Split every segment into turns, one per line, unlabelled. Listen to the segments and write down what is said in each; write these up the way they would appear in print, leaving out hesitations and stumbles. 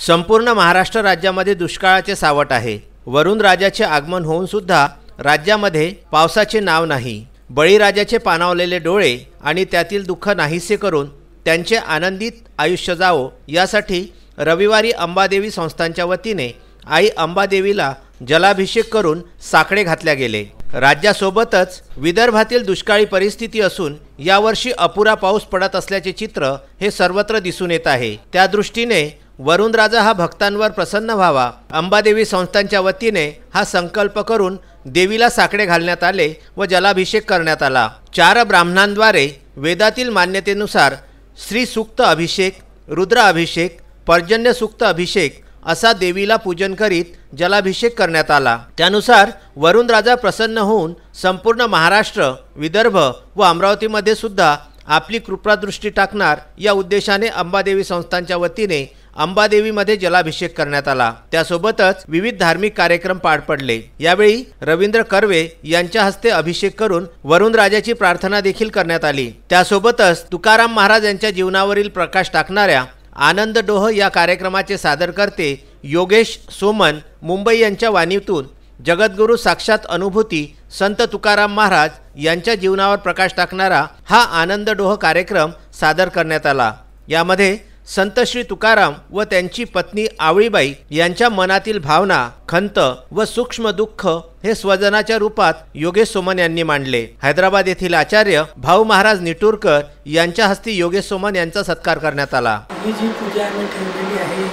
संपूर्ण महाराष्ट्र राज्यामध्ये दुष्काळाचे सावट आहे। वरुण राजाचे आगमन होऊन सुद्धा राज्यामध्ये पावसाचे नाव नाही। बळीराजाचे पाणावलेले डोळे आणि त्यातील दुःख नाहीसे करून त्यांचे आनंदित आयुष्य जावो यासाठी रविवारी अंबादेवी संस्थांच्या वतीने आई अंबादेवीला जलाभिषेक करून साकडे घातल्या गेले। राज्यासोबतच विदर्भातील दुष्काळी परिस्थिती असून यावर्षी अपुरा पाऊस पडत असल्याचे चित्र हे सर्वत्र दिसून येत आहे। त्या दृष्टीने वरुण राजा हा भक्तांवर प्रसन्न व्हावा अंबादेवी संस्थांच्या वतीने हा संकल्प करून देवीला साकडे घालण्यात आले व जलाभिषेक करण्यात आला। 4 ब्राह्मणांद्वारे वेदातील मान्यतेनुसार श्री सूक्त अभिषेक, रुद्र अभिषेक, पर्जन्य सूक्त अभिषेक असा देवीला पूजन करीत जलाभिषेक करण्यात आला। त्यानुसार वरुण राजा प्रसन्न होऊन संपूर्ण महाराष्ट्र, विदर्भ व अमरावतीमध्ये सुद्धा आपली कृपादृष्टी टाकणार या उद्देशाने अंबादेवी संस्थांच्या वतीने अंबादेवीमध्ये जलाभिषेक करण्यात आला। त्यासोबतच विविध धार्मिक कार्यक्रम पार पडले। यावेळी रवींद्र कर्वे यांच्या हस्ते अभिषेक करून वरुण राजाची प्रार्थना देखील करण्यात आली। त्यासोबतच तुकाराम महाराज यांच्या जीवनावरील प्रकाश टाकणाऱ्या आनंद डोह या कार्यक्रमाचे सादरकर्ते योगेश सोमन मुंबई यांच्या वाणीतून जगद्गुरु साक्षात अनुभूती संत तुकाराम महाराज यांच्या जीवनावर प्रकाश टाकणारा हा आनंद डोह कार्यक्रम सादर करण्यात आला। यामध्ये संत श्री तुकाराम व त्यांची पत्नी आवळीबाई यांच्या मनातील भावना, खंत व सूक्ष्म दुःख हे स्वजनाच्या रूपात योगेश सोमन यांनी मांडले। हैदराबाद येथील आचार्य भाऊ महाराज निटूरकर यांच्या हस्ते योगेश सोमन यांचा सत्कार करण्यात आला।
ही जी पूजा आम्ही ठेवलेली आहे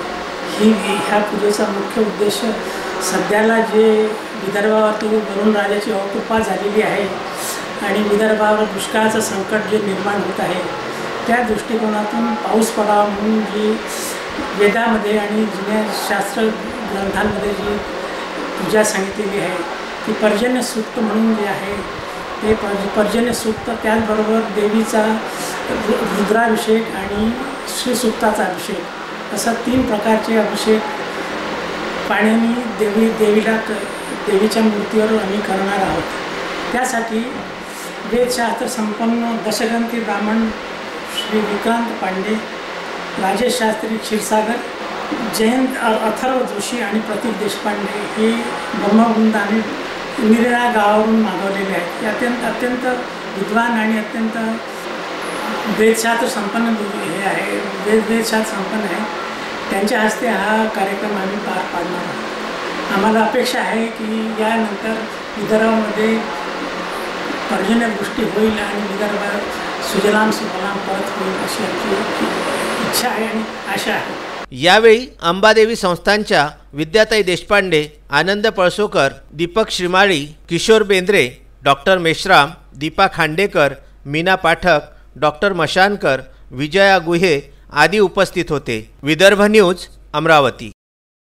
ह्या पूजेचा मुख्य उद्देश सध्याला जे विदर्भावरती वरुण राजाची अकृपा झालेली आहे आणि विदर्भावर दुष्काळाचं संकट जे निर्माण होत आहे त्या दृष्टिकोनातून पाऊस पडावा म्हणून जी वेदामध्ये आणि जुन्या शास्त्र ग्रंथांमध्ये जी पूजा सांगितलेली आहे ती पर्जन्य सूक्त म्हणून जे आहे ते पर्जन्य सूक्त, त्याचबरोबर देवीचा रुद्राभिषेक आणि श्रीसूक्ताचा अभिषेक असा 3 प्रकारचे अभिषेक पाण्याने देवीच्या मूर्तीवर आम्ही करणार आहोत। त्यासाठी वेदशास्त्र संपन्न दशग्रंथी ब्राह्मण श्री विक्रांत पांडे, राजेश शास्त्री क्षीरसागर, जयंत अथर्व जोशी आणि प्रतीक देशपांडे हे ब्रह्मवृंदाने निरेळा गावावरून मागवलेले आहेत। अत्यंत विद्वान आणि अत्यंत वेदशास्त्र संपन्न हे आहे, वेदशास्त्र संपन्न आहे। त्यांच्या हस्ते हा कार्यक्रम आम्ही पार पाडणार आहोत। आम्हाला अपेक्षा आहे की यानंतर विदर्भामध्ये पर्जन्यवृष्टी होईल आणि विदर्भात सुजलाम सुफलाम परत होईल अशी आमची इच्छा आहे आणि आशा आहे।
यावेळी अंबादेवी संस्थांच्या विद्याताई देशपांडे, आनंद पळसोकर, दीपक श्रीमाळी, किशोर बेंद्रे, डॉक्टर मेश्राम, दीपा खांडेकर, मीना पाठक, डॉक्टर मशानकर, विजया गुहे आदी उपस्थित होते। विदर्भ न्यूज, अमरावती।